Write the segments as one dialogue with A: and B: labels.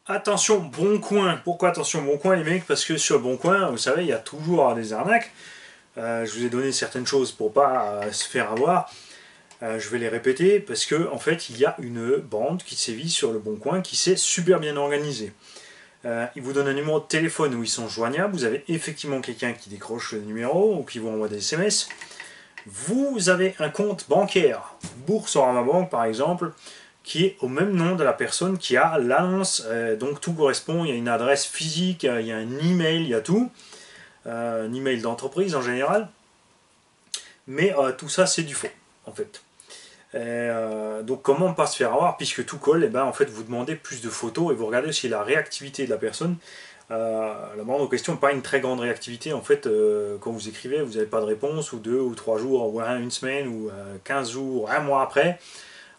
A: Attention, Bon Coin. Pourquoi attention Bon Coin les mecs? Parce que sur Bon Coin, vous savez, il y a toujours des arnaques. Je vous ai donné certaines choses pour pas se faire avoir. Je vais les répéter parce que en fait, il y a une bande qui sévit sur le Bon Coin qui s'est super bien organisée. Ils vous donnent un numéro de téléphone où ils sont joignables. Vous avez effectivement quelqu'un qui décroche le numéro ou qui vous envoie des SMS. Vous avez un compte bancaire, Boursorama Banque par exemple, qui est au même nom de la personne qui a l'annonce. Donc tout correspond, il y a une adresse physique, il y a un email, il y a tout. Un email d'entreprise en général. Mais tout ça c'est du faux en fait. Donc comment ne pas se faire avoir puisque tout colle, et ben en fait vous demandez plus de photos et vous regardez aussi la réactivité de la personne. La bande en question n'est pas une très grande réactivité. En fait, quand vous écrivez, vous n'avez pas de réponse, ou 2 ou 3 jours, ou une semaine, ou 15 jours, un mois après.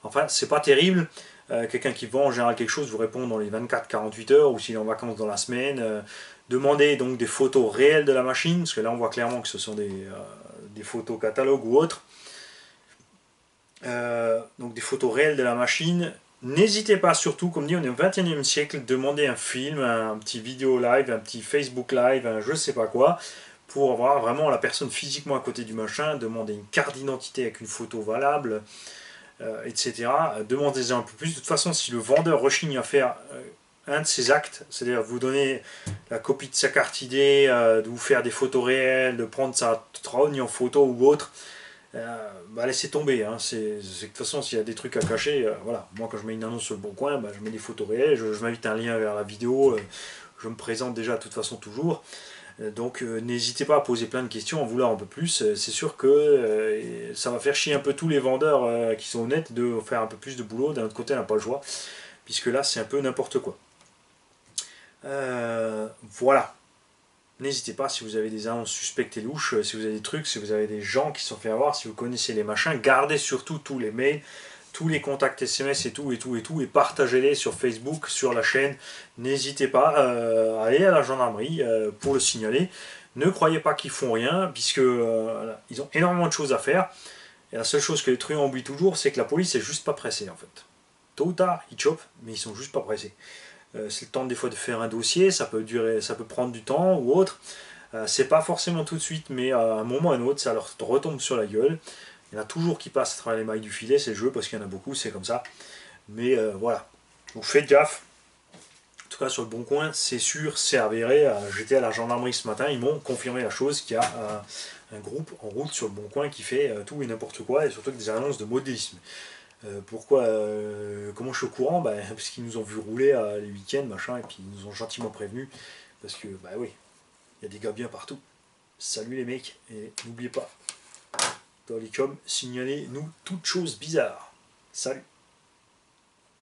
A: Enfin, c'est pas terrible. Quelqu'un qui vend en général quelque chose vous répond dans les 24-48 heures, ou s'il est en vacances dans la semaine. Demandez donc des photos réelles de la machine, parce que là on voit clairement que ce sont des photos catalogues ou autres. Donc des photos réelles de la machine. N'hésitez pas surtout, comme dit, on est au 21e siècle, demandez un film, un petit vidéo live, un petit Facebook live, un je sais pas quoi, pour avoir vraiment la personne physiquement à côté du machin, demander une carte d'identité avec une photo valable, etc. Demandez-en un peu plus. De toute façon, si le vendeur rechigne à faire un de ces actes, c'est-à-dire vous donner la copie de sa carte ID, de vous faire des photos réelles, de prendre sa trogne en photo ou autre, bah laissez tomber. Hein. De toute façon, s'il y a des trucs à cacher, voilà. Moi, quand je mets une annonce sur le bon coin, bah, je mets des photos réelles, je m'invite un lien vers la vidéo, je me présente déjà de toute façon toujours. Donc, n'hésitez pas à poser plein de questions, en vouloir un peu plus. C'est sûr que ça va faire chier un peu tous les vendeurs qui sont honnêtes de faire un peu plus de boulot. D'un autre côté, on n'a pas le choix, puisque là, c'est un peu n'importe quoi. Voilà. N'hésitez pas si vous avez des annonces suspectes et louches, si vous avez des trucs, si vous avez des gens qui se sont fait avoir, si vous connaissez les machins, gardez surtout tous les mails, tous les contacts SMS et tout, et tout, et tout, et partagez-les sur Facebook, sur la chaîne. N'hésitez pas à aller à la gendarmerie pour le signaler. Ne croyez pas qu'ils font rien, puisque ils ont énormément de choses à faire. Et la seule chose que les truands oublient toujours, c'est que la police est juste pas pressée en fait. Tôt ou tard, ils chopent, mais ils sont juste pas pressés. C'est le temps des fois de faire un dossier, ça peut durer, ça peut prendre du temps ou autre. C'est pas forcément tout de suite, mais à un moment ou à un autre, ça leur retombe sur la gueule. Il y en a toujours qui passent à travers les mailles du filet, c'est le jeu, parce qu'il y en a beaucoup, c'est comme ça. Mais voilà. Donc faites gaffe. En tout cas, sur le bon coin, c'est sûr, c'est avéré. J'étais à la gendarmerie ce matin, ils m'ont confirmé la chose qu'il y a un groupe en route sur le bon coin qui fait tout et n'importe quoi, et surtout avec des annonces de modélisme. Pourquoi Comment je suis au courant? Parce qu'ils nous ont vu rouler les week-ends, machin, et puis ils nous ont gentiment prévenus. Parce que, bah oui, il y a des gars bien partout. Salut les mecs, et n'oubliez pas, dans les coms, signalez-nous toutes choses bizarres. Salut.